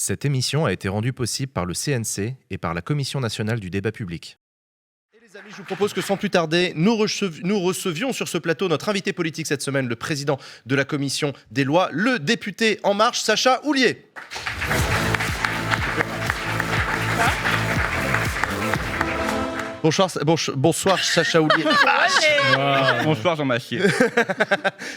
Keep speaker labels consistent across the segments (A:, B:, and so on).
A: Cette émission a été rendue possible par le CNC et par la Commission nationale du débat public.
B: Et les amis, je vous propose que sans plus tarder, nous recevions sur ce plateau notre invité politique cette semaine, le président de la Commission des lois, le député En Marche, Sacha Houlié. Bonsoir Sacha Houlié.
C: Bonsoir Jean-Machier.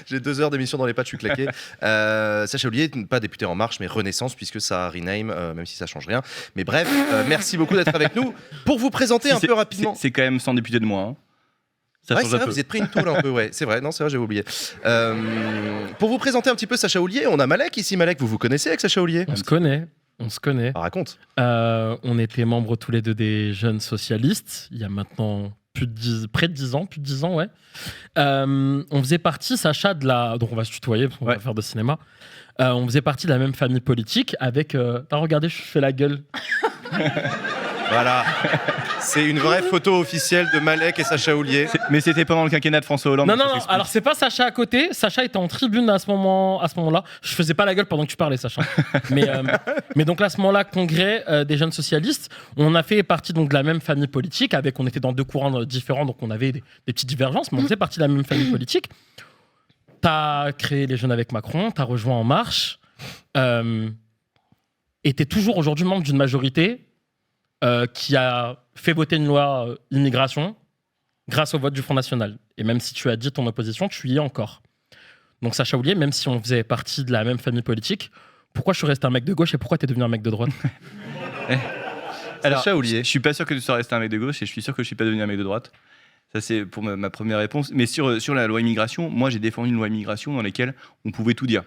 B: J'ai 2 heures d'émission dans les pattes, je suis claqué. Sacha Houlié, pas député En Marche, mais Renaissance, puisque ça rename, même si ça change rien. Mais bref, merci beaucoup d'être avec nous. Pour vous présenter un peu rapidement...
C: C'est quand même 100 députés de moins. Hein. Ça
B: ouais,
C: change
B: c'est
C: un
B: vrai,
C: peu.
B: vous êtes pris une tôle un peu, ouais. C'est vrai, non, c'est vrai, j'avais oublié. Pour vous présenter un petit peu Sacha Houlié, on a Malek ici. Malek, vous vous connaissez avec Sacha Houlié ?
D: On se connaît.
B: Ah, raconte.
D: On était membres tous les deux des Jeunes Socialistes, il y a maintenant près de 10 ans, ouais. On faisait partie, Sacha, donc on va se tutoyer, parce qu'on va faire de cinéma. On faisait partie de la même famille politique avec... T'as regardé, je fais la gueule.
B: Voilà. C'est une vraie photo officielle de Malek et Sacha Houlié.
C: Mais c'était pendant le quinquennat de François Hollande.
D: Non, alors c'est pas Sacha à côté. Sacha était en tribune à ce moment-là. Je faisais pas la gueule pendant que tu parlais, Sacha. mais donc là, à ce moment-là, congrès des Jeunes Socialistes, on a fait partie donc, de la même famille politique. On était dans 2 courants différents, donc on avait des petites divergences, mais on faisait partie de la même famille politique. T'as créé les Jeunes avec Macron, t'as rejoint En Marche, et t'es toujours aujourd'hui membre d'une majorité qui a fait voter une loi immigration grâce au vote du Front National. Et même si tu as dit ton opposition, tu y es encore. Donc Sacha Houlié, même si on faisait partie de la même famille politique, pourquoi je suis resté un mec de gauche et pourquoi tu es devenu un mec de droite ?
C: Alors,
B: Sacha Houlié.
C: Je suis pas sûr que tu sois resté un mec de gauche et je suis sûr que je suis pas devenu un mec de droite. Ça, c'est pour ma première réponse. Mais sur la loi immigration, moi, j'ai défendu une loi immigration dans laquelle on pouvait tout dire.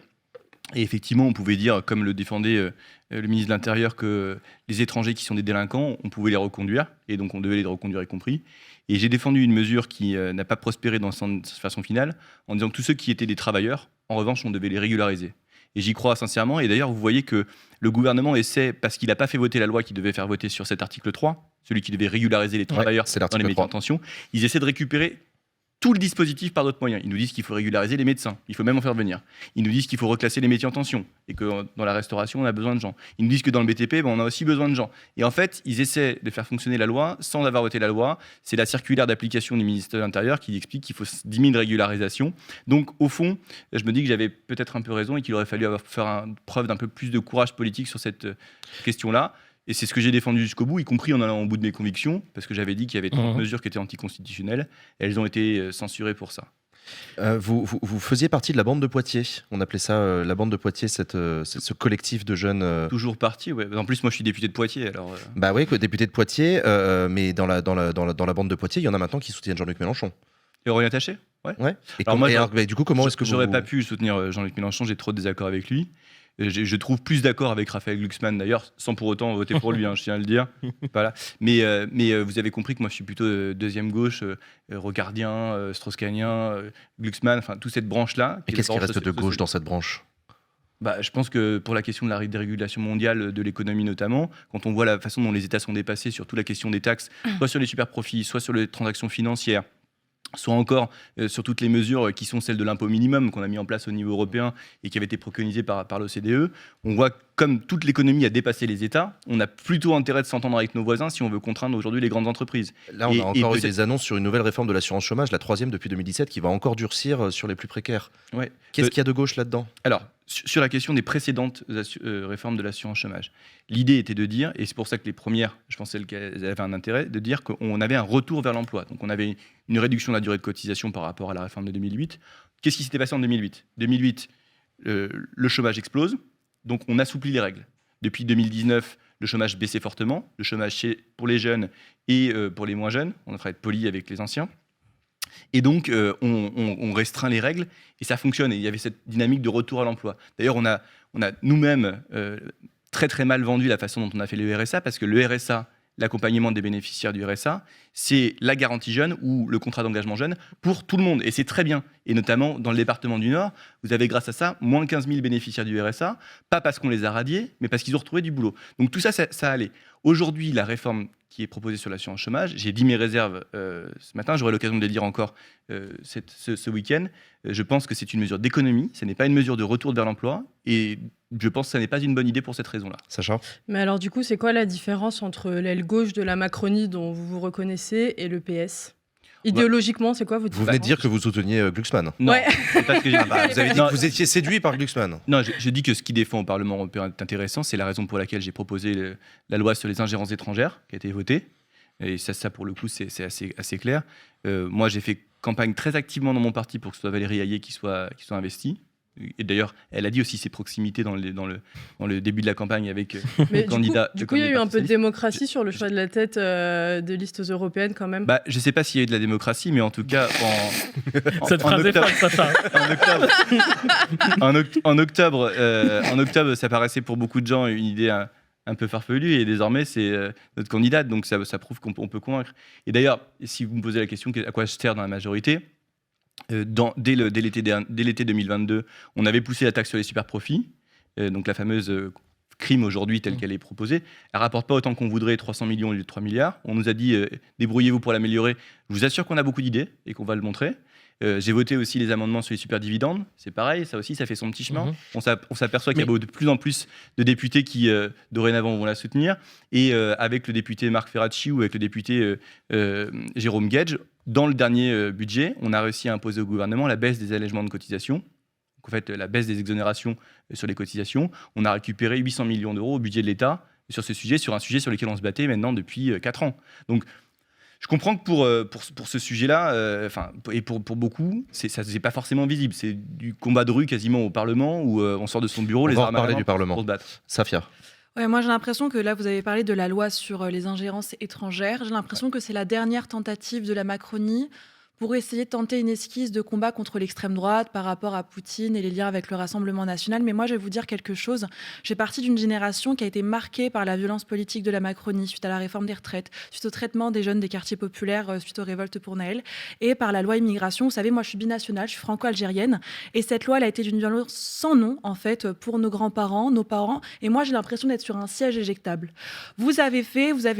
C: Et effectivement, on pouvait dire, comme le défendait le ministre de l'Intérieur, que les étrangers qui sont des délinquants, on pouvait les reconduire, et donc on devait les reconduire y compris. Et j'ai défendu une mesure qui n'a pas prospéré dans sa façon finale, en disant que tous ceux qui étaient des travailleurs, en revanche, on devait les régulariser. Et j'y crois sincèrement, et d'ailleurs, vous voyez que le gouvernement essaie, parce qu'il n'a pas fait voter la loi qu'il devait faire voter sur cet article 3, celui qui devait régulariser les travailleurs dans les métiers en tension, ils essaient de récupérer tout le dispositif par d'autres moyens. Ils nous disent qu'il faut régulariser les médecins, il faut même en faire venir. Ils nous disent qu'il faut reclasser les métiers en tension et que dans la restauration, on a besoin de gens. Ils nous disent que dans le BTP, on a aussi besoin de gens. Et en fait, ils essaient de faire fonctionner la loi sans avoir voté la loi. C'est la circulaire d'application du ministère de l'Intérieur qui explique qu'il faut 10 000 régularisations. Donc, au fond, je me dis que j'avais peut-être un peu raison et qu'il aurait fallu faire preuve d'un peu plus de courage politique sur cette question-là. Et c'est ce que j'ai défendu jusqu'au bout, y compris en allant au bout de mes convictions, parce que j'avais dit qu'il y avait 30 mesures qui étaient anticonstitutionnelles. Elles ont été censurées pour ça.
B: Vous faisiez partie de la bande de Poitiers. On appelait ça la bande de Poitiers, ce collectif de jeunes.
C: Toujours parti, ouais. En plus, moi, je suis député de Poitiers, alors.
B: Bah oui, député de Poitiers, mais dans la bande de Poitiers, il y en a maintenant qui soutiennent Jean-Luc Mélenchon.
C: Et Aurélien Taché, ouais.
B: Et du coup, comment est-ce que
C: j'aurais pas pu soutenir Jean-Luc Mélenchon, j'ai trop de désaccords avec lui. Je trouve plus d'accord avec Raphaël Glucksmann d'ailleurs, sans pour autant voter pour lui, je tiens à le dire. Voilà. Mais vous avez compris que moi je suis plutôt deuxième gauche, rocardien, strauss-kahnien, Glucksmann, enfin toute cette branche-là.
B: Et qu'est-ce qui reste de gauche dans cette branche ?
C: Je pense que pour la question de la dérégulation mondiale de l'économie notamment, quand on voit la façon dont les États sont dépassés sur toute la question des taxes, soit sur les super-profits, soit sur les transactions financières, soit encore sur toutes les mesures qui sont celles de l'impôt minimum qu'on a mis en place au niveau européen et qui avaient été préconisées par l'OCDE, on voit comme toute l'économie a dépassé les États, on a plutôt intérêt de s'entendre avec nos voisins si on veut contraindre aujourd'hui les grandes entreprises.
B: Là, on a encore eu des annonces sur une nouvelle réforme de l'assurance chômage, la 3e depuis 2017, qui va encore durcir sur les plus précaires. Ouais. Qu'est-ce qu'il y a de gauche là-dedans ?
C: Alors, sur la question des précédentes réformes de l'assurance chômage, l'idée était de dire, et c'est pour ça que les premières, je pense qu'elles avaient un intérêt, de dire qu'on avait un retour vers l'emploi. Donc on avait une réduction de la durée de cotisation par rapport à la réforme de 2008. Qu'est-ce qui s'était passé en 2008 ? 2008, le chômage explose, donc on assouplit les règles. Depuis 2019, le chômage baissait fortement, le chômage pour les jeunes et pour les moins jeunes, on va être poli avec les anciens. Et donc, on restreint les règles et ça fonctionne. Et il y avait cette dynamique de retour à l'emploi. D'ailleurs, on a nous-mêmes très très mal vendu la façon dont on a fait le RSA, parce que le RSA, l'accompagnement des bénéficiaires du RSA, c'est la garantie jeune ou le contrat d'engagement jeune pour tout le monde. Et c'est très bien. Et notamment, dans le département du Nord, vous avez grâce à ça moins 15 000 bénéficiaires du RSA, pas parce qu'on les a radiés, mais parce qu'ils ont retrouvé du boulot. Donc tout ça, ça allait. Aujourd'hui, la réforme qui est proposée sur l'assurance chômage, j'ai dit mes réserves ce matin, j'aurai l'occasion de les dire encore ce week-end. Je pense que c'est une mesure d'économie, ce n'est pas une mesure de retour vers l'emploi, et je pense que ce n'est pas une bonne idée pour cette raison-là.
B: Sacha ?
E: Mais alors du coup, c'est quoi la différence entre l'aile gauche de la Macronie dont vous vous reconnaissez et le PS ? Idéologiquement, c'est quoi votre
B: Vous venez de dire que vous souteniez Glucksmann.
C: Non,
E: Ouais.
C: c'est pas ce que j'ai dit.
B: Vous avez dit
C: Non,
B: que vous étiez séduit par Glucksmann.
C: Non, je dis que ce qu'il défend au Parlement européen est intéressant. C'est la raison pour laquelle j'ai proposé la loi sur les ingérences étrangères qui a été votée. Et ça pour le coup, c'est assez clair. Moi, j'ai fait campagne très activement dans mon parti pour que ce soit Valérie Hayé qui soit investie. Et d'ailleurs, elle a dit aussi ses proximités dans le début de la campagne avec
E: Mais
C: le candidat.
E: du coup, il y a eu un peu de démocratie sur le choix de la tête de listes européennes quand même.
C: Bah, je ne sais pas s'il y a eu de la démocratie, mais en tout cas,
D: Cette phrase est folle, Sacha.
C: en octobre, ça paraissait pour beaucoup de gens une idée un peu farfelue, et désormais, c'est notre candidate, donc ça prouve qu'on peut convaincre. Et d'ailleurs, si vous me posez la question à quoi je sers dans la majorité, dès l'été 2022, on avait poussé la taxe sur les super profits, donc la fameuse crime aujourd'hui telle qu'elle est proposée. Elle ne rapporte pas autant qu'on voudrait, 300 millions au lieu de 3 milliards. On nous a dit débrouillez-vous pour l'améliorer. Je vous assure qu'on a beaucoup d'idées et qu'on va le montrer. J'ai voté aussi les amendements sur les super dividendes. C'est pareil, ça aussi, ça fait son petit chemin. On s'aperçoit qu'il y a de plus en plus de députés qui, dorénavant, vont la soutenir. Et avec le député Marc Ferracci ou avec le député Jérôme Guedj, dans le dernier budget, on a réussi à imposer au gouvernement la baisse des allègements de cotisations. Donc, en fait, la baisse des exonérations sur les cotisations. On a récupéré 800 millions d'euros au budget de l'État sur ce sujet, sur un sujet sur lequel on se battait maintenant depuis 4 ans. Donc, je comprends que pour ce sujet-là, et pour beaucoup, c'est pas forcément visible. C'est du combat de rue quasiment au Parlement où on sort de son bureau, les armes à la main,
B: du Parlement.
C: pour se battre.
B: Safia.
F: Ouais, moi j'ai l'impression que là, vous avez parlé de la loi sur les ingérences étrangères. J'ai l'impression que c'est la dernière tentative de la Macronie pour essayer de tenter une esquisse de combat contre l'extrême droite par rapport à Poutine et les liens avec le Rassemblement national. Mais moi, je vais vous dire quelque chose. J'ai partie d'une génération qui a été marquée par la violence politique de la Macronie suite à la réforme des retraites, suite au traitement des jeunes des quartiers populaires, suite aux révoltes pour Naël, et par la loi immigration. Vous savez, moi, je suis binationale, je suis franco-algérienne, et cette loi, elle a été d'une violence sans nom, en fait, pour nos grands-parents, nos parents, et moi, j'ai l'impression d'être sur un siège éjectable. Vous avez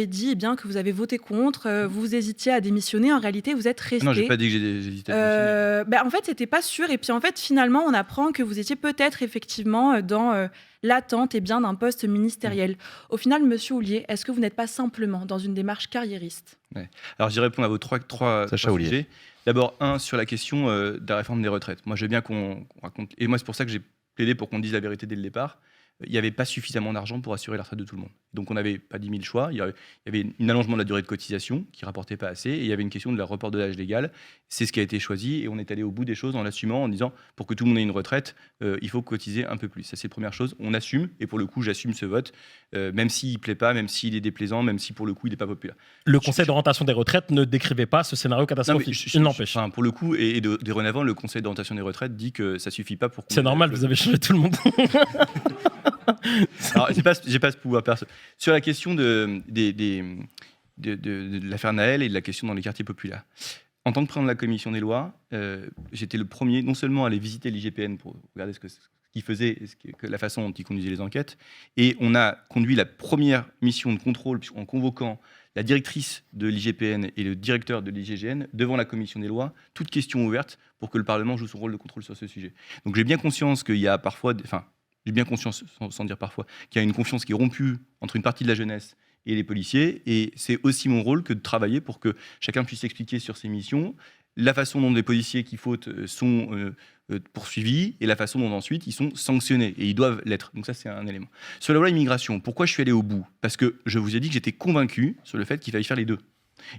F: dit eh bien que vous avez voté contre, vous hésitiez à démissionner, en réalité, vous êtes resté.
C: Non, j'ai pas dit que j'ai hésité à démissionner.
F: En fait, c'était pas sûr. Et puis, en fait, finalement, on apprend que vous étiez peut-être effectivement dans l'attente d'un poste ministériel. Au final, monsieur Houllier, est-ce que vous n'êtes pas simplement dans une démarche carriériste ?
C: Ouais. Alors, je vais répondre à vos trois sujets. D'abord, sur la question de la réforme des retraites. Moi, je veux bien qu'on raconte. Et moi, c'est pour ça que j'ai plaidé pour qu'on dise la vérité dès le départ. Il n'y avait pas suffisamment d'argent pour assurer la retraite de tout le monde. Donc on n'avait pas 10 000 choix. Il y avait un allongement de la durée de cotisation qui ne rapportait pas assez. Et il y avait une question de la report de l'âge légal. C'est ce qui a été choisi. Et on est allé au bout des choses en l'assumant, en disant pour que tout le monde ait une retraite, il faut cotiser un peu plus. Ça, c'est la première chose. On assume. Et pour le coup, j'assume ce vote, même s'il ne plaît pas, même s'il est déplaisant, même si pour le coup, il n'est pas populaire.
D: Le Conseil d'orientation des retraites ne décrivait pas ce scénario catastrophique. Il n'empêche.
C: Pour le coup, et dorénavant, le Conseil d'orientation des retraites dit que ça ne suffit pas pour...
D: C'est normal, vous avez changé tout le monde.
C: Alors, j'ai pas ce pouvoir perso. Sur la question de l'affaire Naël et de la question dans les quartiers populaires. En tant que président de la commission des lois, j'étais le premier non seulement à aller visiter l'IGPN pour regarder ce qu'il faisait, la façon dont il conduisait les enquêtes, et on a conduit la première mission de contrôle en convoquant la directrice de l'IGPN et le directeur de l'IGGN devant la commission des lois, toute question ouverte pour que le Parlement joue son rôle de contrôle sur ce sujet. Donc j'ai bien conscience qu'il y a parfois... J'ai bien conscience, sans dire parfois, qu'il y a une confiance qui est rompue entre une partie de la jeunesse et les policiers. Et c'est aussi mon rôle que de travailler pour que chacun puisse expliquer sur ses missions la façon dont les policiers qui fautent sont poursuivis et la façon dont ensuite ils sont sanctionnés. Et ils doivent l'être. Donc ça, c'est un élément. Sur la loi immigration, pourquoi je suis allé au bout ? Parce que je vous ai dit que j'étais convaincu sur le fait qu'il fallait faire les deux.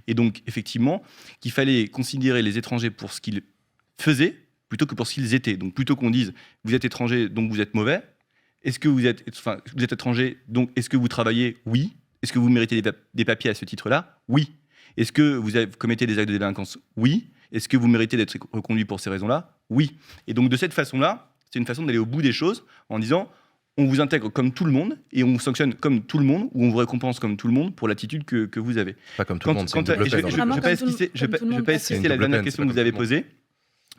C: Et donc, effectivement, qu'il fallait considérer les étrangers pour ce qu'ils faisaient plutôt que pour ce qu'ils étaient. Donc, plutôt qu'on dise « vous êtes étranger, donc vous êtes mauvais », est-ce que vous êtes étranger, donc est-ce que vous travaillez ? Oui. Est-ce que vous méritez des papiers à ce titre-là ? Oui. Est-ce que vous commettez des actes de délinquance ? Oui. Est-ce que vous méritez d'être reconduit pour ces raisons-là ? Oui. Et donc de cette façon-là, c'est une façon d'aller au bout des choses en disant on vous intègre comme tout le monde et on vous sanctionne comme tout le monde ou on vous récompense comme tout le monde pour l'attitude que vous avez.
B: Pas comme tout le monde, c'est une double peine.
C: Je ne vais pas esquisser la dernière question que vous avez posée.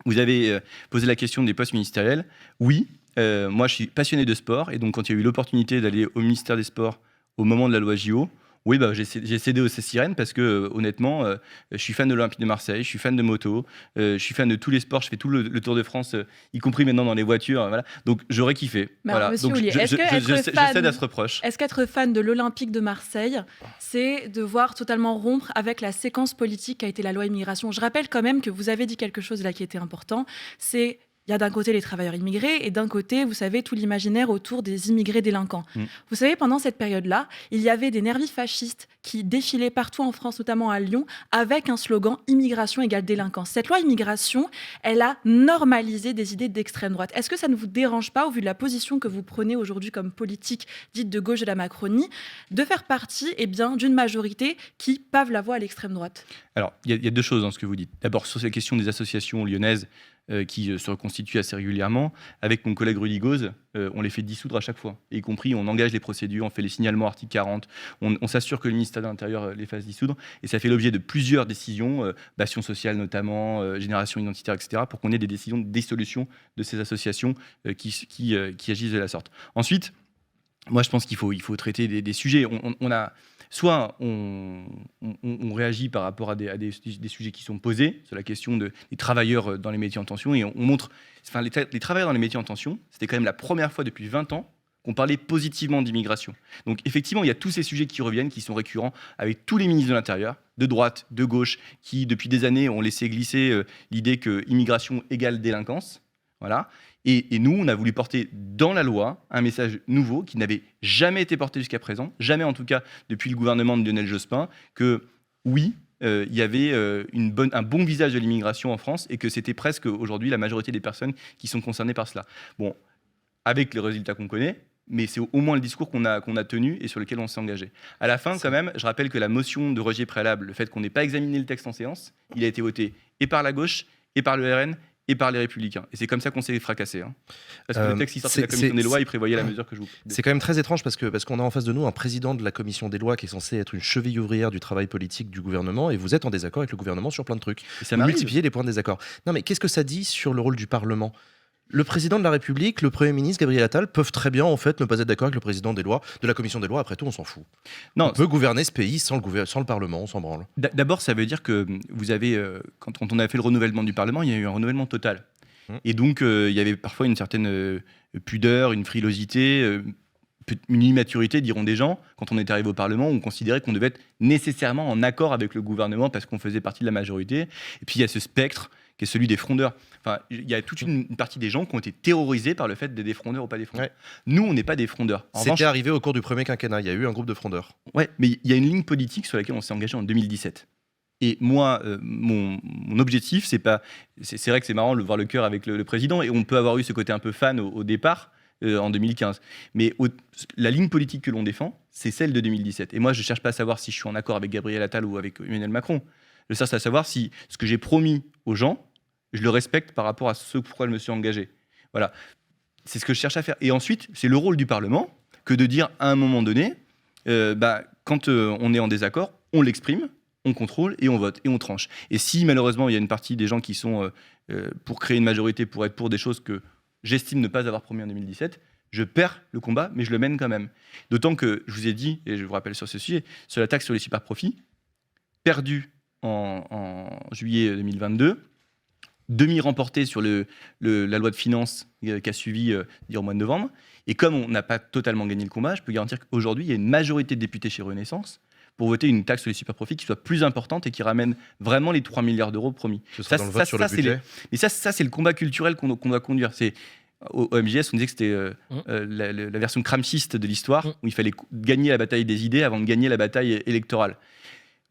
C: Vous avez posé la question des postes ministériels. Oui, moi je suis passionné de sport et donc quand il y a eu l'opportunité d'aller au ministère des Sports au moment de la loi JO, oui, j'ai cédé aux sirènes parce que honnêtement, je suis fan de l'Olympique de Marseille, je suis fan de moto, je suis fan de tous les sports, je fais tout le Tour de France, y compris maintenant dans les voitures. Voilà. Donc j'aurais kiffé.
F: Mais
C: voilà.
F: alors, monsieur
C: Donc
F: Houllier,
C: je cède à ce reproche.
F: Est-ce qu'être fan de l'Olympique de Marseille, c'est devoir totalement rompre avec la séquence politique qu'a été la loi immigration? Je rappelle quand même que vous avez dit quelque chose là qui était important, c'est il y a d'un côté les travailleurs immigrés et d'un côté, vous savez, tout l'imaginaire autour des immigrés délinquants. Vous savez, pendant cette période-là, il y avait des nervis fascistes qui défilaient partout en France, notamment à Lyon, avec un slogan « Immigration égale délinquance ». Cette loi immigration, elle a normalisé des idées d'extrême droite. Est-ce que ça ne vous dérange pas, au vu de la position que vous prenez aujourd'hui comme politique dite de gauche de la Macronie, de faire partie d'une majorité qui pave la voie à l'extrême droite? Alors,
C: il y a deux choses dans ce que vous dites. D'abord, sur la question des associations lyonnaises, qui se reconstituent assez régulièrement. Avec mon collègue Rudy Gauze, on les fait dissoudre à chaque fois. Et y compris, on engage les procédures, on fait les signalements article 40, on s'assure que le ministère de l'Intérieur les fasse dissoudre. Et ça fait l'objet de plusieurs décisions, Bastion Social notamment, Génération Identitaire, etc., pour qu'on ait des décisions de dissolution de ces associations qui agissent de la sorte. Ensuite, moi je pense qu'il faut traiter des sujets. Soit on réagit par rapport à des sujets qui sont posés, sur la question des travailleurs dans les métiers en tension, et on montre... Enfin, les travailleurs dans les métiers en tension, c'était quand même la première fois depuis 20 ans qu'on parlait positivement d'immigration. Donc effectivement, il y a tous ces sujets qui reviennent, qui sont récurrents, avec tous les ministres de l'Intérieur, de droite, de gauche, qui depuis des années ont laissé glisser l'idée que immigration égale délinquance. Voilà. Et nous, on a voulu porter dans la loi un message nouveau qui n'avait jamais été porté jusqu'à présent, jamais en tout cas depuis le gouvernement de Lionel Jospin, que oui, il y avait un bon visage de l'immigration en France et que c'était presque aujourd'hui la majorité des personnes qui sont concernées par cela. Bon, avec les résultats qu'on connaît, mais c'est au moins le discours qu'on a tenu et sur lequel on s'est engagé. À la fin, quand même, je rappelle que la motion de rejet préalable, le fait qu'on n'ait pas examiné le texte en séance, il a été voté et par la gauche, et par le RN, et par les Républicains. Et c'est comme ça qu'on s'est fracassé. Parce que le texte qui sortait de la commission des lois, il prévoyait la mesure que je vous...
B: C'est quand même très étrange parce qu'on a en face de nous un président de la commission des lois qui est censé être une cheville ouvrière du travail politique du gouvernement, et vous êtes en désaccord avec le gouvernement sur plein de trucs.
C: Et ça
B: vous multipliez les points de désaccord. Non mais qu'est-ce que ça dit sur le rôle du Parlement ? Le président de la République, le Premier ministre, Gabriel Attal, peuvent très bien en fait ne pas être d'accord avec le président de la commission des lois. Après tout, on s'en fout. Non, on peut gouverner ce pays sans le Parlement, on s'en branle.
C: D'abord, ça veut dire que vous avez, quand on a fait le renouvellement du Parlement, il y a eu un renouvellement total. Et donc, il y avait parfois une certaine pudeur, une frilosité, une immaturité, diront des gens. Quand on était arrivé au Parlement, on considérait qu'on devait être nécessairement en accord avec le gouvernement parce qu'on faisait partie de la majorité. Et puis, il y a ce spectre qui est celui des frondeurs. Enfin, il y a toute une partie des gens qui ont été terrorisés par le fait d'être des frondeurs ou pas des frondeurs. Ouais. Nous, on n'est pas des frondeurs.
B: C'était arrivé au cours du premier quinquennat. Il y a eu un groupe de frondeurs.
C: Ouais, mais il y a une ligne politique sur laquelle on s'est engagé en 2017. Et moi, mon objectif, c'est pas... C'est vrai que c'est marrant de voir le cœur avec le président, et on peut avoir eu ce côté un peu fan au départ, en 2015. Mais la ligne politique que l'on défend, c'est celle de 2017. Et moi, je ne cherche pas à savoir si je suis en accord avec Gabriel Attal ou avec Emmanuel Macron. Je cherche à savoir si ce que j'ai promis aux gens, je le respecte par rapport à ce pourquoi je me suis engagé. Voilà. C'est ce que je cherche à faire. Et ensuite, c'est le rôle du Parlement que de dire à un moment donné, quand on est en désaccord, on l'exprime, on contrôle et on vote et on tranche. Et si malheureusement il y a une partie des gens qui sont pour créer une majorité, pour être pour des choses que j'estime ne pas avoir promis en 2017, je perds le combat, mais je le mène quand même. D'autant que je vous ai dit, et je vous rappelle sur ce sujet, sur la taxe sur les super profits, perdue en juillet 2022, demi-remportée sur la loi de finances qui a suivi au mois de novembre. Et comme on n'a pas totalement gagné le combat, je peux garantir qu'aujourd'hui, il y a une majorité de députés chez Renaissance pour voter une taxe sur les super-profits qui soit plus importante et qui ramène vraiment les 3 milliards d'euros promis.
B: Ça, dans le vote sur le budget.
C: Mais ça, c'est le combat culturel qu'on doit conduire. Au MJS, on disait que c'était la version cramsiste de l'histoire, où il fallait gagner la bataille des idées avant de gagner la bataille électorale.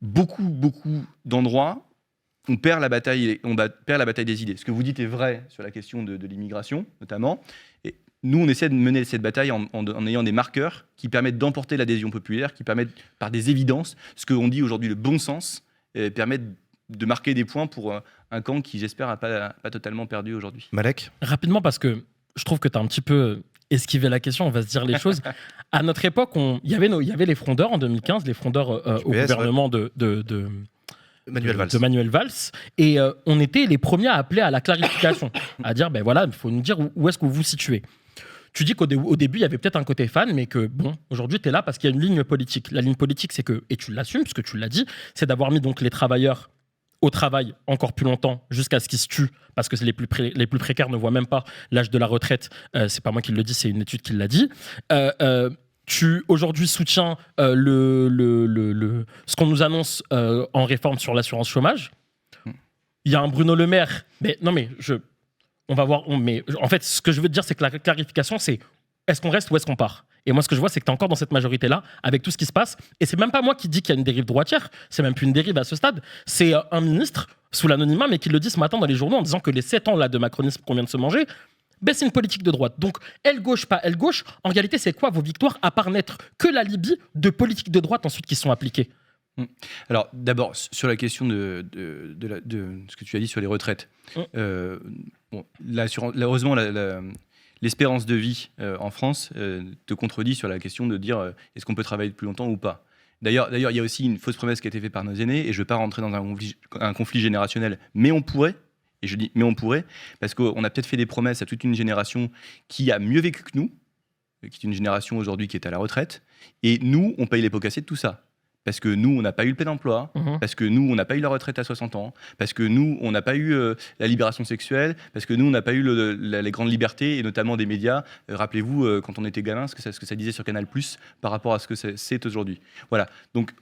C: Beaucoup d'endroits, on perd la bataille des idées. Ce que vous dites est vrai sur la question de l'immigration, notamment. Et nous, on essaie de mener cette bataille en ayant des marqueurs qui permettent d'emporter l'adhésion populaire, qui permettent, par des évidences, ce qu'on dit aujourd'hui le bon sens, permettent de marquer des points pour un camp qui, j'espère, n'a pas totalement perdu aujourd'hui.
B: Malek ?
D: Rapidement, parce que je trouve que tu as un petit peu esquivé la question, on va se dire les choses. À notre époque, il y avait les frondeurs en 2015, les frondeurs au gouvernement
B: Manuel Valls.
D: de Manuel Valls. Et on était les premiers à appeler à la clarification, à dire, ben voilà, il faut nous dire où est-ce que vous vous situez. Tu dis qu'au début, il y avait peut-être un côté fan, mais que, bon, aujourd'hui, tu es là parce qu'il y a une ligne politique. La ligne politique, c'est que, et tu l'assumes, parce que tu l'as dit, c'est d'avoir mis donc les travailleurs au travail encore plus longtemps jusqu'à ce qu'ils se tuent, parce que les plus précaires ne voient même pas l'âge de la retraite. C'est pas moi qui le dis, c'est une étude qui l'a dit. Tu aujourd'hui soutiens ce qu'on nous annonce en réforme sur l'assurance chômage. Il y a un Bruno Le Maire, mais non mais on va voir. Mais en fait, ce que je veux te dire, c'est que la clarification, c'est est-ce qu'on reste ou est-ce qu'on part? Et moi, ce que je vois, c'est que tu es encore dans cette majorité-là, avec tout ce qui se passe. Et c'est même pas moi qui dis qu'il y a une dérive droitière. C'est même plus une dérive à ce stade. C'est un ministre, sous l'anonymat, mais qui le dit ce matin dans les journaux en disant que les 7 ans là, de macronisme qu'on vient de se manger, ben, c'est une politique de droite. Donc, aile gauche, pas aile gauche. En réalité, c'est quoi vos victoires, à part n'être que l'alibi de politiques de droite ensuite qui sont appliquées?
C: Alors, d'abord, sur la question de ce que tu as dit sur les retraites. Heureusement, l'espérance de vie en France te contredit sur la question de dire est-ce qu'on peut travailler plus longtemps ou pas. D'ailleurs, il y a aussi une fausse promesse qui a été faite par nos aînés, et je ne veux pas rentrer dans un conflit générationnel, mais on pourrait, et je dis mais on pourrait, parce qu'on a peut-être fait des promesses à toute une génération qui a mieux vécu que nous, qui est une génération aujourd'hui qui est à la retraite, et nous, on paye les pots cassés de tout ça. Parce que nous, on n'a pas eu le plein emploi, parce que nous, on n'a pas eu la retraite à 60 ans, parce que nous, on n'a pas eu la libération sexuelle, parce que nous, on n'a pas eu les grandes libertés, et notamment des médias. Rappelez-vous, quand on était gamin, ce que ça disait sur Canal+, par rapport à ce que c'est aujourd'hui. Voilà. Donc,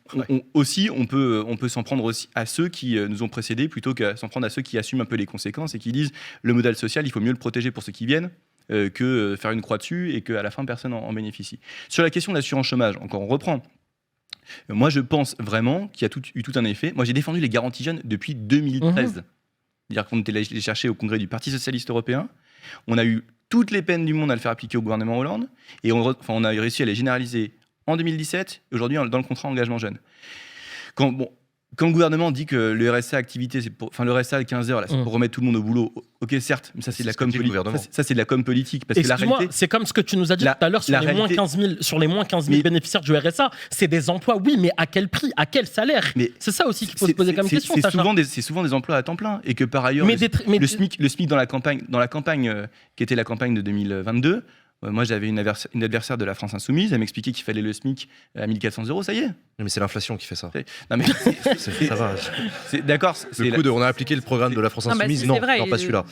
C: on peut s'en prendre aussi à ceux qui nous ont précédés, plutôt qu'à s'en prendre à ceux qui assument un peu les conséquences et qui disent le modèle social, il faut mieux le protéger pour ceux qui viennent, que faire une croix dessus et qu'à la fin, personne en bénéficie. Sur la question de l'assurance chômage, encore on reprend. Moi, je pense vraiment qu'il y a eu tout un effet. Moi, j'ai défendu les garanties jeunes depuis 2013. C'est-à-dire qu'on était allé les chercher au congrès du Parti socialiste européen. On a eu toutes les peines du monde à le faire appliquer au gouvernement Hollande. Et on a réussi à les généraliser en 2017, et aujourd'hui dans le contrat engagement jeune. Quand le gouvernement dit que le RSA activité, le RSA à 15 heures, là, c'est pour remettre tout le monde au boulot, ok, certes, mais ça c'est de la com politique. Ça c'est de la com politique, parce que la réalité,
D: c'est comme ce que tu nous as dit tout à l'heure sur les moins 15 000 bénéficiaires du RSA. C'est des emplois, oui, mais à quel prix, à quel salaire? C'est ça aussi qu'il faut se poser comme question.
C: C'est souvent des emplois à temps plein, et que par ailleurs, le SMIC dans la campagne qui était la campagne de 2022. Moi, j'avais une adversaire de la France Insoumise. Elle m'expliquait qu'il fallait le SMIC à 1 400 €, ça y est.
B: Mais c'est l'inflation qui fait ça.
C: Non, mais
B: ça va.
C: D'accord.
B: On a appliqué le programme de la France Insoumise. Non, pas celui-là.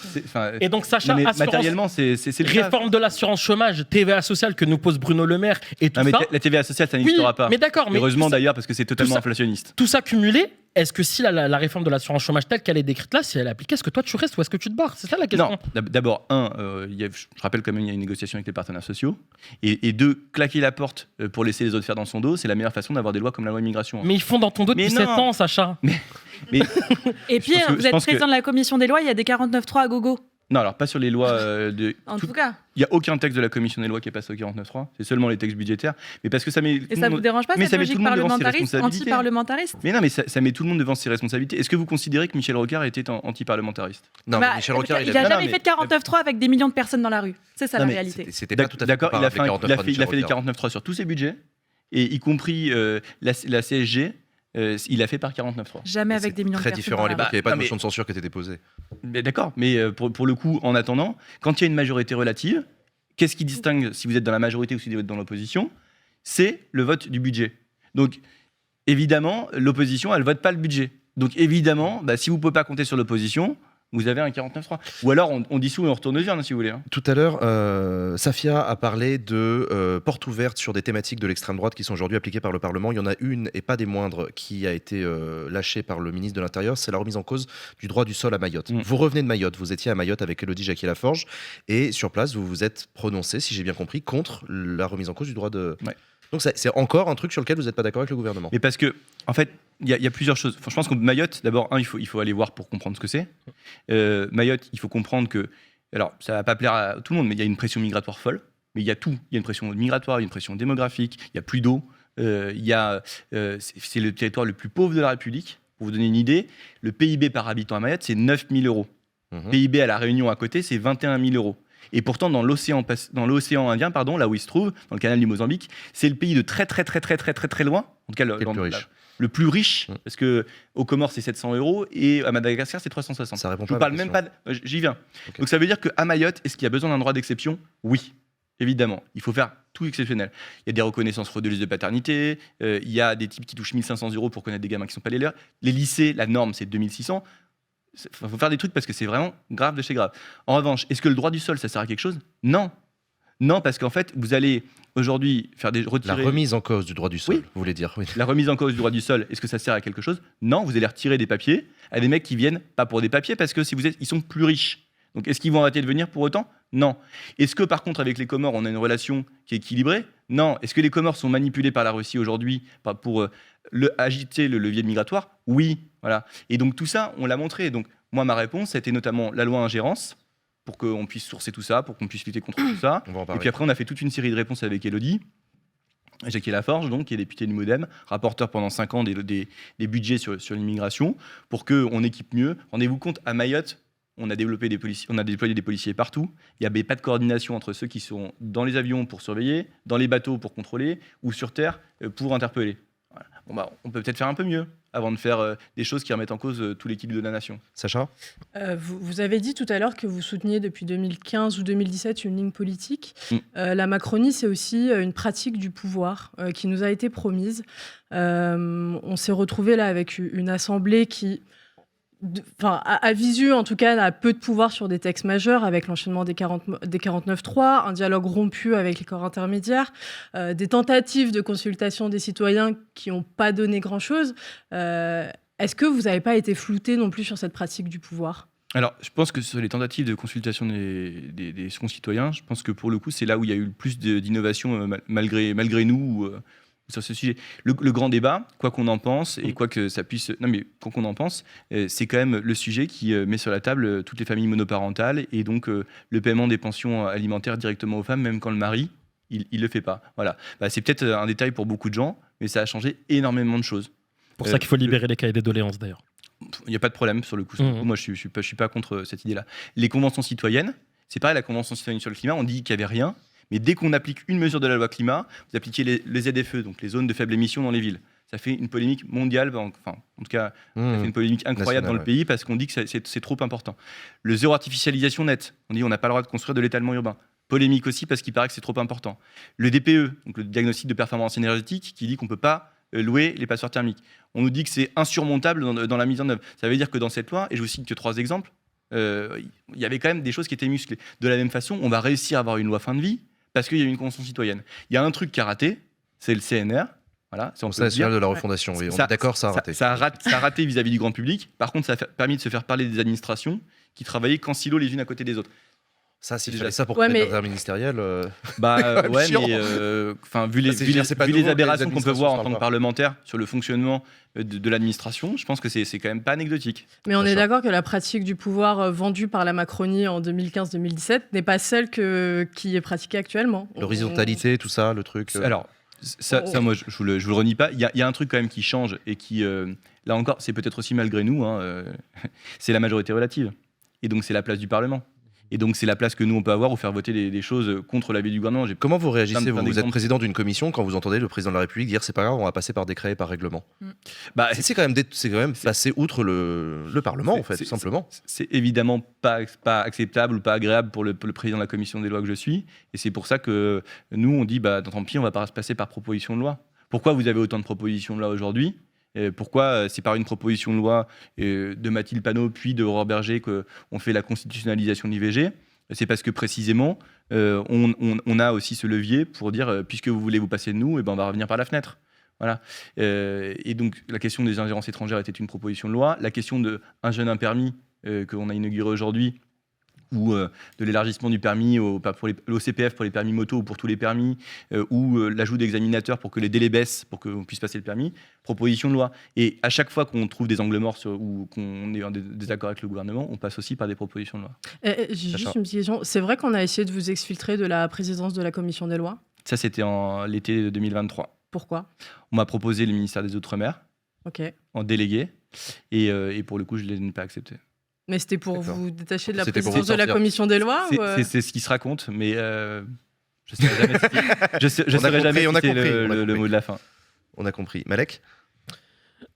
D: Et donc, Sacha,
C: matériellement, c'est le
D: réforme de l'assurance chômage, TVA sociale que nous pose Bruno Le Maire et tout ça.
C: La TVA sociale, ça n'existera pas.
D: Mais d'accord.
C: Heureusement d'ailleurs, parce que c'est totalement inflationniste.
D: Tout ça cumulé. Est-ce que si la réforme de l'assurance chômage telle qu'elle est décrite là, si elle est appliquée, est-ce que toi tu restes ou est-ce que tu te barres? C'est ça la question.
C: Non, d'abord, je rappelle quand même il y a une négociation avec les partenaires sociaux. Et deux, claquer la porte pour laisser les autres faire dans son dos, c'est la meilleure façon d'avoir des lois comme la loi immigration.
D: Mais ils font dans ton dos depuis 7 ans, Sacha.
F: Et puis, vous êtes président de la commission des lois, il y a des 49.3 à gogo.
C: Non, alors pas sur les lois
F: En tout cas.
C: Il n'y a aucun texte de la commission des lois qui est passé au 49.3, c'est seulement les textes budgétaires. Mais parce que ça met.
F: Et ça vous dérange pas cette logique parlementariste, anti-parlementariste?
C: Mais non, mais ça met tout le monde devant ses responsabilités. Est-ce que vous considérez que Michel Rocard était anti-parlementariste?
B: Non, mais Michel Rocard,
F: il a jamais fait de 49.3 avec des millions de personnes dans la rue. C'est ça la réalité.
B: C'était pas tout à fait
C: d'accord. Il a fait des
B: 49.3
C: 49.3 sur tous ses budgets, et y compris la CSG. Il a fait par 49.3.
F: Jamais avec des millions de personnes.
B: Très différent à l'époque, il n'y avait pas de motion de censure qui était déposée.
C: D'accord, mais pour le coup, en attendant, quand il y a une majorité relative, qu'est-ce qui distingue si vous êtes dans la majorité ou si vous êtes dans l'opposition? C'est le vote du budget. Donc, évidemment, l'opposition, elle vote pas le budget. Donc, évidemment, si vous ne pouvez pas compter sur l'opposition, vous avez un 49.3. Ou alors, on dissout et on retourne aux urnes, si vous voulez.
B: Tout à l'heure, Safia a parlé de portes ouvertes sur des thématiques de l'extrême droite qui sont aujourd'hui appliquées par le Parlement. Il y en a une, et pas des moindres, qui a été lâchée par le ministre de l'Intérieur, c'est la remise en cause du droit du sol à Mayotte. Vous revenez de Mayotte, vous étiez à Mayotte avec Élodie Jacquier-Laforge, et sur place, vous vous êtes prononcé, si j'ai bien compris, contre la remise en cause du droit de...
C: Ouais.
B: Donc c'est encore un truc sur lequel vous n'êtes pas d'accord avec le gouvernement.
C: Mais parce que, en fait, il y a plusieurs choses. Enfin, je pense que Mayotte, d'abord, il faut aller voir pour comprendre ce que c'est. Mayotte, il faut comprendre que, alors ça va pas plaire à tout le monde, mais il y a une pression migratoire folle. Mais il y a tout. Il y a une pression migratoire, il y a une pression démographique, il y a plus d'eau. C'est le territoire le plus pauvre de la République. Pour vous donner une idée, le PIB par habitant à Mayotte, c'est 9 000 €. PIB à La Réunion à côté, c'est 21 000 €. Et pourtant, dans l'océan Indien, là où il se trouve, dans le canal du Mozambique, c'est le pays de très loin, en tout cas le plus riche, parce que aux Comores c'est 700 € et à Madagascar c'est 360.
B: Ça répond
C: Je
B: pas
C: vous
B: à ma
C: parle même
B: question.
C: pas. J'y viens.
B: Ok.
C: Donc ça veut dire qu'à Mayotte, est-ce qu'il y a besoin d'un droit d'exception? Oui, évidemment. Il faut faire tout exceptionnel. Il y a des reconnaissances frauduleuses de paternité. Il y a des types qui touchent 1500 € pour connaître des gamins qui sont pas les leurs. Les lycées, la norme c'est 2600. Il faut faire des trucs parce que c'est vraiment grave de chez grave. En revanche, est-ce que le droit du sol ça sert à quelque chose? Non. Non, parce qu'en fait, vous allez aujourd'hui faire
B: La
C: retirer.
B: remise en cause du droit du sol,
C: Oui.
B: vous voulez dire. Oui.
C: La remise en cause du droit du sol, est-ce que ça sert à quelque chose? Non, vous allez retirer des papiers à des mecs qui viennent pas pour des papiers parce que ils sont plus riches. Donc est-ce qu'ils vont arrêter de venir pour autant? Non. Est-ce que par contre avec les Comores on a une relation qui est équilibrée? Non. Est-ce que les Comores sont manipulés par la Russie aujourd'hui pour agiter le levier migratoire? Oui. Voilà. Et donc tout ça, on l'a montré. Donc moi ma réponse, c'était notamment la loi ingérence pour qu'on puisse sourcer tout ça, pour qu'on puisse lutter contre tout ça.
B: On va en
C: Et
B: parler.
C: puis après, on a fait toute une série de réponses avec Élodie. Jackie Laforge, donc, qui est député du MoDem, rapporteur pendant 5 ans des budgets sur l'immigration, pour qu'on équipe mieux. Rendez-vous compte, à Mayotte, on a déployé des policiers partout. Il n'y avait pas de coordination entre ceux qui sont dans les avions pour surveiller, dans les bateaux pour contrôler, ou sur terre pour interpeller. Voilà. Bon, bah, on peut peut-être faire un peu mieux avant de faire des choses qui remettent en cause tout l'équilibre de la nation.
B: Sacha?
E: Vous avez dit tout à l'heure que vous souteniez depuis 2015 ou 2017 une ligne politique. La Macronie, c'est aussi une pratique du pouvoir qui nous a été promise. On s'est retrouvé là avec une assemblée qui, à visu en tout cas, a peu de pouvoir sur des textes majeurs, avec l'enchaînement des 49.3, un dialogue rompu avec les corps intermédiaires, des tentatives de consultation des citoyens qui n'ont pas donné grand-chose. Est-ce que vous n'avez pas été flouté non plus sur cette pratique du pouvoir ?
C: Alors, je pense que sur les tentatives de consultation des concitoyens, je pense que pour le coup, c'est là où il y a eu le plus d'innovation malgré nous sur ce sujet. Le grand débat, quoi qu'on en pense, et quoi que ça puisse... Non, mais quoi qu'on en pense, c'est quand même le sujet qui met sur la table toutes les familles monoparentales et donc le paiement des pensions alimentaires directement aux femmes, même quand le mari, il le fait pas. Voilà. Bah, c'est peut-être un détail pour beaucoup de gens, mais ça a changé énormément de choses.
D: C'est pour ça qu'il faut libérer les cahiers des doléances, d'ailleurs.
C: Il n'y a pas de problème sur le coup. Moi, je suis pas contre cette idée-là. Les conventions citoyennes, c'est pareil, la convention citoyenne sur le climat, on dit qu'il n'y avait rien, mais dès qu'on applique une mesure de la loi climat, vous appliquez les ZFE, donc les zones de faible émission dans les villes. Ça fait une polémique mondiale, enfin, en tout cas, ça fait une polémique incroyable dans le pays parce qu'on dit que c'est trop important. Le zéro artificialisation nette, on dit on n'a pas le droit de construire de l'étalement urbain. Polémique aussi parce qu'il paraît que c'est trop important. Le DPE, donc le diagnostic de performance énergétique, qui dit qu'on ne peut pas louer les passoires thermiques. On nous dit que c'est insurmontable dans la mise en œuvre. Ça veut dire que dans cette loi, et je vous cite que 3 exemples, il y avait quand même des choses qui étaient musclées. De la même façon, on va réussir à avoir une loi fin de vie parce qu'il y a une convention citoyenne. Il y a un truc qui a raté, c'est le CNR. Voilà,
B: C'est national de la refondation, oui. On est d'accord, ça a raté.
C: Ça a raté vis-à-vis du grand public. Par contre, ça a permis de se faire parler des administrations qui travaillaient qu'en silo les unes à côté des autres.
B: Ça, s'il
C: Déjà.
B: fallait ça pour
E: Ouais,
B: créer
E: mais-
B: l'interministériel.
C: Bah ouais,
B: chiant.
C: mais vu les
B: nouveau,
C: aberrations
B: les
C: qu'on peut voir en tant
B: administrations
C: que parlementaire sur le fonctionnement de l'administration, je pense que c'est quand même pas anecdotique.
E: Mais on est
B: Sacha.
E: d'accord que la pratique du pouvoir vendue par la Macronie en 2015-2017 n'est pas celle qui est pratiquée actuellement.
B: L'horizontalité, tout ça, le truc.
C: Alors, ça moi, je vous le renie pas. Il y a un truc quand même qui change et qui, là encore, c'est peut-être aussi malgré nous, c'est la majorité relative. Et donc, c'est la place du Parlement. Et donc, c'est la place que nous, on peut avoir ou faire voter des choses contre l'avis du gouvernement.
B: Comment vous réagissez,
C: plein
B: vous êtes
C: d'exemples.
B: président d'une commission, quand vous entendez le président de la République dire c'est pas grave, on va passer par décret et par règlement?
C: Bah,
B: C'est quand même passer outre le Parlement, en fait, tout simplement.
C: C'est évidemment pas acceptable ou pas agréable pour le président de la commission des lois que je suis. Et c'est pour ça que nous, on dit, bah, tant pis, on va pas se passer par proposition de loi. Pourquoi vous avez autant de propositions de loi aujourd'hui ? Pourquoi c'est par une proposition de loi de Mathilde Panot puis de Aurore Berger qu'on fait la constitutionnalisation de l'IVG? C'est parce que précisément, on a aussi ce levier pour dire, puisque vous voulez vous passer de nous, et ben on va revenir par la fenêtre. Voilà. Et donc la question des ingérences étrangères était une proposition de loi. La question de un jeune un permis qu'on a inauguré aujourd'hui, ou de l'élargissement du permis au CPF pour les permis moto ou pour tous les permis, ou l'ajout d'examinateurs pour que les délais baissent, pour qu'on puisse passer le permis, proposition de loi. Et à chaque fois qu'on trouve des angles morts ou qu'on est en désaccord avec le gouvernement, on passe aussi par des propositions de loi.
E: J'ai juste une petite question. C'est vrai qu'on a essayé de vous exfiltrer de la présidence de la commission des lois?
C: Ça, c'était en l'été 2023.
E: Pourquoi?
C: On m'a proposé le ministère des Outre-mer
E: Ok.
C: en délégué, et pour le coup, je ne l'ai pas accepté.
E: Mais c'était pour
B: D'accord.
E: vous détacher de la
B: C'était pour
E: présidence de la
B: sortir.
E: commission des lois ou
C: C'est ce qui se raconte, mais je ne saurais jamais si
B: On a
C: c'est
B: compris,
C: le mot de la fin.
B: On a compris. Malek?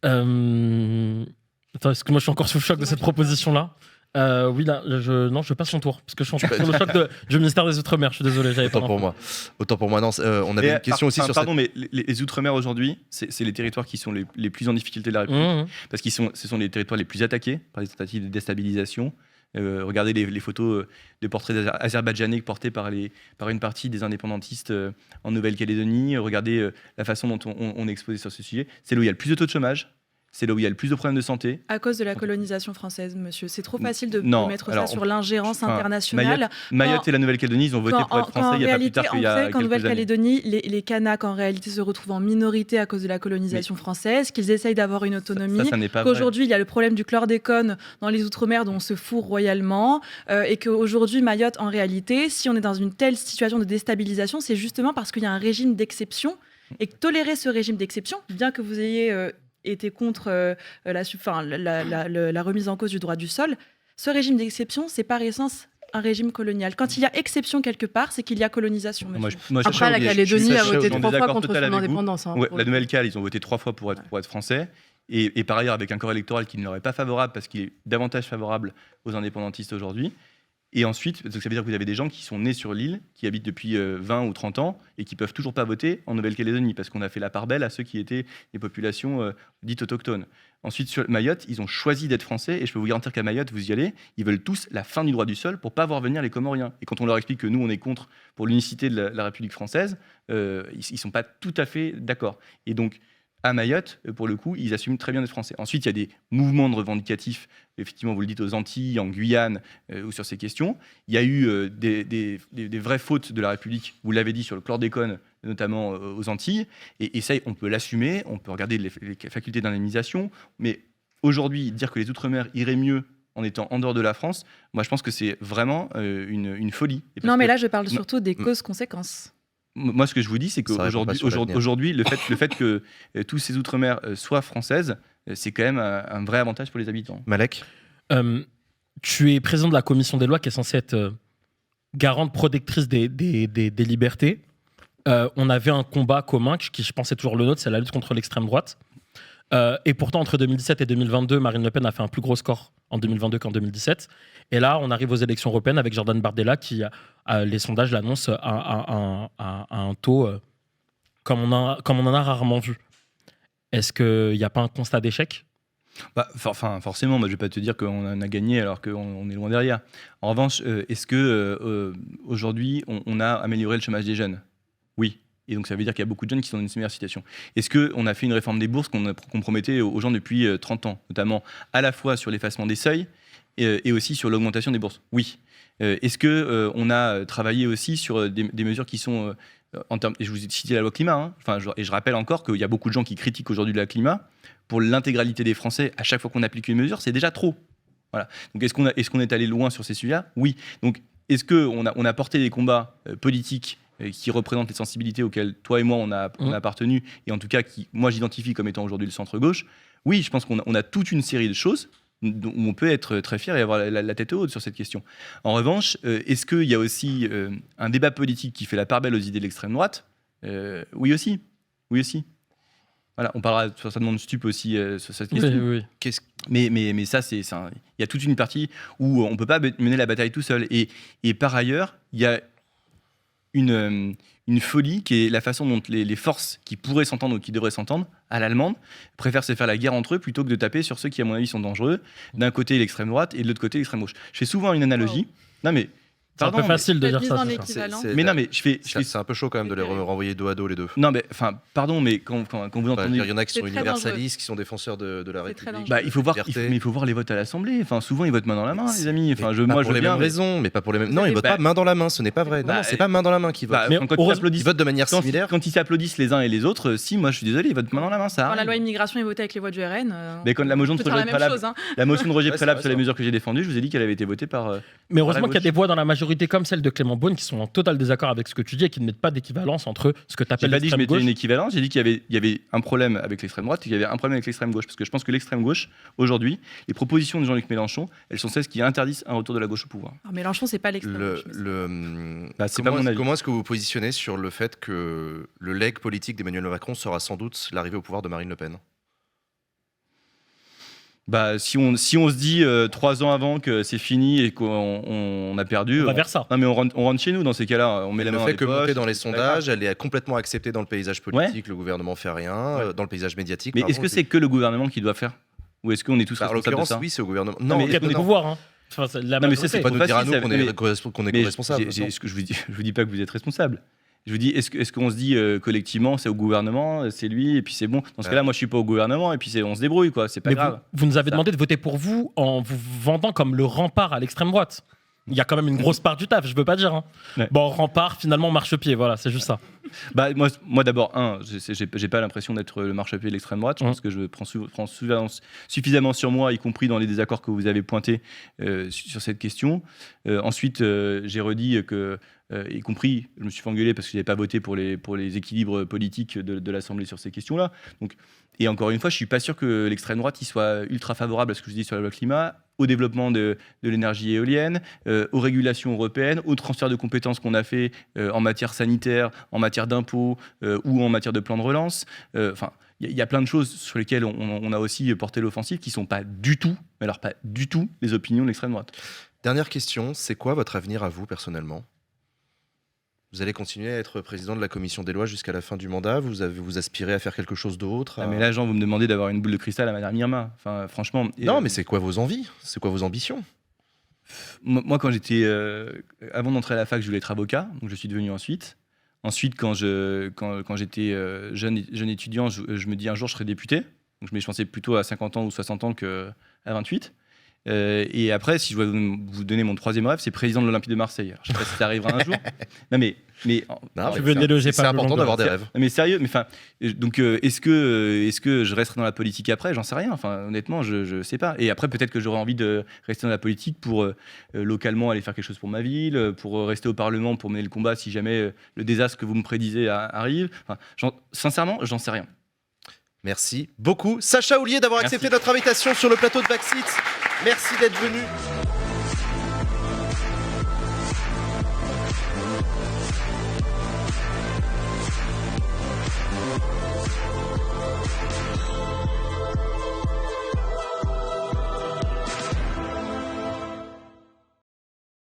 D: Attends, est-ce que moi je suis encore sous le choc de cette proposition-là? Oui, là, je passe mon tour, parce que je suis encore sous le choc du ministère des Outre-mer. Je suis désolé, j'avais pas
B: Autant pour moi. Autant pour moi. Non, on avait une question aussi sur
C: pardon, mais les Outre-mer aujourd'hui, c'est les territoires qui sont les plus en difficulté de la République. Parce que ce sont les territoires les plus attaqués par les tentatives de déstabilisation. Regardez les photos de portraits azerbaïdjanais portés par une partie des indépendantistes en Nouvelle-Calédonie. Regardez la façon dont on est exposé sur ce sujet. C'est là où il y a le plus de taux de chômage. C'est là où il y a le plus de problèmes de santé.
F: À cause de la colonisation française, monsieur. C'est trop facile de mettre ça sur l'ingérence
C: enfin,
F: internationale.
C: Mayotte et la Nouvelle-Calédonie, ils ont voté pour être français il n'y a pas plus tard qu'il y a quelques
F: qu'en
C: années.
F: Nouvelle-Calédonie, les Kanaks, en réalité, se retrouvent en minorité à cause de la colonisation française, qu'ils essayent d'avoir une autonomie,
C: ça n'est pas vrai.
F: qu'aujourd'hui, il y a le problème du chlordécone dans les Outre-mer dont on se fourre royalement, et qu'aujourd'hui, Mayotte, en réalité, si on est dans une telle situation de déstabilisation, c'est justement parce qu'il y a un régime d'exception, et que tolérer ce régime d'exception, bien que vous ayez... était contre la remise en cause du droit du sol, ce régime d'exception, c'est par essence un régime colonial. Quand il y a exception quelque part, c'est qu'il y a colonisation.
E: Après, la Calédonie a voté 3 fois contre son
C: avec
E: indépendance.
C: Ouais, la Nouvelle-Calédonie, ils ont voté 3 fois pour être français. Et par ailleurs, avec un corps électoral qui ne leur est pas favorable, parce qu'il est davantage favorable aux indépendantistes aujourd'hui. Et ensuite, ça veut dire que vous avez des gens qui sont nés sur l'île, qui habitent depuis 20 ou 30 ans et qui ne peuvent toujours pas voter en Nouvelle-Calédonie parce qu'on a fait la part belle à ceux qui étaient des populations dites autochtones. Ensuite, sur Mayotte, ils ont choisi d'être français et je peux vous garantir qu'à Mayotte, vous y allez, ils veulent tous la fin du droit du sol pour ne pas voir venir les Comoriens. Et quand on leur explique que nous, on est contre pour l'unicité de la République française, ils ne sont pas tout à fait d'accord. Et donc, à Mayotte, pour le coup, ils assument très bien d'être français. Ensuite, il y a des mouvements de revendicatifs, effectivement, vous le dites, aux Antilles, en Guyane, ou sur ces questions. Il y a eu des vraies fautes de la République, vous l'avez dit, sur le chlordécone, notamment aux Antilles. Et ça, on peut l'assumer, on peut regarder les facultés d'indemnisation. Mais aujourd'hui, dire que les Outre-mer iraient mieux en étant en dehors de la France, moi, je pense que c'est vraiment une folie.
F: Non, mais là, je parle surtout des causes-conséquences.
C: Moi, ce que je vous dis, c'est qu'aujourd'hui, le fait que tous ces Outre-mer soient françaises, c'est quand même un vrai avantage pour les habitants.
B: Malek,
D: tu es président de la commission des lois qui est censée être garante protectrice des libertés. On avait un combat commun qui, je pense, est toujours le nôtre, c'est la lutte contre l'extrême droite. Et pourtant, entre 2017 et 2022, Marine Le Pen a fait un plus gros score en 2022 qu'en 2017. Et là, on arrive aux élections européennes avec Jordan Bardella qui, les sondages l'annoncent à un taux comme on en a rarement vu. Est-ce qu'il n'y a pas un constat d'échec ?
C: Forcément, moi, je ne vais pas te dire qu'on en a gagné alors qu'on est loin derrière. En revanche, est-ce que aujourd'hui, on a amélioré le chômage des jeunes ? Oui. Et donc, ça veut dire qu'il y a beaucoup de jeunes qui sont dans une meilleure situation. Est-ce qu'on a fait une réforme des bourses qu'on promettait aux gens depuis 30 ans, notamment à la fois sur l'effacement des seuils et aussi sur l'augmentation des bourses ? Oui. Est-ce qu'on a travaillé aussi sur des mesures qui sont, en termes, et je vous ai cité la loi climat, et je rappelle encore qu'il y a beaucoup de gens qui critiquent aujourd'hui la climat. Pour l'intégralité des Français, à chaque fois qu'on applique une mesure, c'est déjà trop. Voilà. Donc, est-ce qu'on est allé loin sur ces sujets-là ? Oui. Donc, est-ce qu'on a porté des combats politiques qui représentent les sensibilités auxquelles toi et moi on a appartenu, et en tout cas qui moi j'identifie comme étant aujourd'hui le centre-gauche? Oui, je pense qu'on a toute une série de choses où on peut être très fier et avoir la tête haute sur cette question. En revanche, est-ce qu'il y a aussi un débat politique qui fait la part belle aux idées de l'extrême droite? Oui aussi. Voilà, on parlera certainement de stup aussi sur cette question.
D: Oui.
C: Mais ça, il y a toute une partie où on ne peut pas mener la bataille tout seul. Et par ailleurs, il y a une folie qui est la façon dont les forces qui pourraient s'entendre ou qui devraient s'entendre, à l'allemande, préfèrent se faire la guerre entre eux plutôt que de taper sur ceux qui, à mon avis, sont dangereux. D'un côté, l'extrême droite et de l'autre côté, l'extrême gauche. Je fais souvent une analogie.
F: Wow.
C: Non, mais...
D: C'est un peu facile de dire ça.
C: Mais non, mais
B: c'est un peu chaud quand même de les renvoyer dos à dos les deux.
C: Non, mais pardon, mais quand vous entendez,
B: il y en a qui sont
F: C'est très
B: universalistes, qui sont défenseurs de la
F: C'est très
B: République.
C: bah, il faut voir les votes à l'Assemblée. Enfin, souvent ils votent main dans la main, les amis. Enfin,
B: Pas
C: moi,
B: pour
C: je
B: les
C: veux
B: mêmes
C: bien.
B: raisons, mais pas pour les mêmes. Non, ils votent pas main dans la main. Ce n'est pas vrai. Non, c'est pas main dans la main qu'ils votent.
C: Mais quand
B: Ils votent de manière similaire.
C: Quand ils s'applaudissent les uns et les autres, si, moi, je suis désolé, ils votent main dans la main, ça.
F: Quand la
C: arrive.
F: loi immigration est votée avec les voix du RN,
C: Mais quand la motion de rejet préalable, la motion de rejet
B: Ouais,
C: préalable
B: c'est
C: sur les
B: vrai,
C: mesures que j'ai défendues, je vous ai dit qu'elle avait été votée par.
D: Mais heureusement
C: Par la
D: qu'il y a des
C: gauche.
D: voix dans la majorité comme celle de Clément Beaune qui sont en total désaccord avec ce que tu dis et qui ne mettent pas d'équivalence entre ce que tu
C: J'ai
D: appelles
C: pas dit que je
D: l'extrême
C: mettais
D: gauche.
C: une équivalence, j'ai dit qu'il y avait un problème avec l'extrême droite et qu'il y avait un problème avec l'extrême gauche. Parce que je pense que l'extrême gauche, aujourd'hui, les propositions de Jean-Luc Mélenchon, elles sont celles qui interdisent un retour de la gauche au pouvoir.
F: Alors, Mélenchon, c'est pas l'extrême gauche. mais
C: C'est pas mon avis.
B: Comment est-ce que vous vous positionnez sur le fait que le legs politique d'Emmanuel Macron sera sans doute l'arrivée au pouvoir de Marine Le Pen ?
C: Bah, si on se dit 3 ans avant que c'est fini et qu'on a perdu,
D: On va vers ça.
C: Non, mais on rentre chez nous dans ces cas-là. On met la
B: Le
C: main dans
B: fait
C: les
B: que
C: poches,
B: monter dans les
C: c'est pas grave.
B: sondages, elle est complètement acceptée dans le paysage politique, le gouvernement fait rien, dans le paysage médiatique.
C: Mais
B: pardon,
C: est-ce que c'est que le gouvernement qui doit faire? Ou est-ce qu'on est tous
B: En
C: responsables de
B: l'occurrence,
C: ça?
B: oui, c'est au gouvernement.
C: Non, mais
D: Il y a des
B: non.
D: pouvoirs. Hein. Enfin, c'est la
C: Non, mais ça,
D: majorité.
C: c'est
B: Pas nous dire à nous
C: facile,
B: qu'on
C: mais-
B: est
C: Mais
B: co-responsable.
C: je vous dis pas que vous êtes responsable. Je vous dis, est-ce qu'on se dit collectivement, c'est au gouvernement, c'est lui, et puis c'est bon. Dans ce cas-là, moi, je suis pas au gouvernement, et puis on se débrouille, quoi. C'est pas
D: Mais
C: grave.
D: vous nous avez
C: Ça.
D: demandé de voter pour vous en vous vendant comme le rempart à l'extrême droite. Il y a quand même une grosse part du taf, je veux pas dire. Hein.
C: Ouais.
D: Bon, rempart, finalement, marchepied, voilà, c'est juste ça.
C: Bah, moi d'abord, j'ai pas l'impression d'être le marchepied de l'extrême droite. Je pense que je prends suffisamment sur moi, y compris dans les désaccords que vous avez pointés sur cette question. Ensuite, j'ai redit que, y compris, je me suis fait engueuler parce que je n'avais pas voté pour les équilibres politiques de l'Assemblée sur ces questions-là. Donc, et encore une fois, je suis pas sûr que l'extrême droite il soit ultra favorable à ce que je dis sur la loi climat, au développement de l'énergie éolienne, aux régulations européennes, au transfert de compétences qu'on a fait en matière sanitaire, en matière d'impôts ou en matière de plan de relance. Enfin, il y a plein de choses sur lesquelles on a aussi porté l'offensive qui sont pas du tout, mais alors pas du tout, les opinions de l'extrême droite.
B: Dernière question, c'est quoi votre avenir à vous personnellement ? Vous allez continuer à être président de la commission des lois jusqu'à la fin du mandat ? Vous aspirez à faire quelque chose d'autre ?
C: Ah, mais là, Jean, vous me demandez d'avoir une boule de cristal à Madame Irma. Enfin, franchement.
B: Non, mais c'est quoi vos envies ? C'est quoi vos ambitions ?
C: Moi, quand j'étais. Avant d'entrer à la fac, je voulais être avocat, donc je suis devenu ensuite. Ensuite, quand j'étais jeune étudiant, je me dis un jour je serai député. Donc je pensais plutôt à 50 ans ou 60 ans qu'à 28. Et après, si je dois vous donner mon troisième rêve, c'est président de l'Olympique de Marseille. Alors, je sais pas si ça arrivera un jour. Non, mais
B: Non,
D: Tu
B: mais
D: veux déloger
B: c'est
D: Pablo
B: important
D: Longoria.
B: d'avoir des rêves.
C: Non, mais sérieux, mais enfin, donc est-ce que je resterai dans la politique après? J'en sais rien. Enfin, honnêtement, je sais pas. Et après, peut-être que j'aurai envie de rester dans la politique pour localement aller faire quelque chose pour ma ville, pour rester au Parlement pour mener le combat si jamais le désastre que vous me prédisez arrive. Enfin, sincèrement, j'en sais rien.
B: Merci beaucoup. Sacha Houlié d'avoir
C: Merci.
B: accepté notre invitation sur le plateau de Backseat. Merci d'être venu.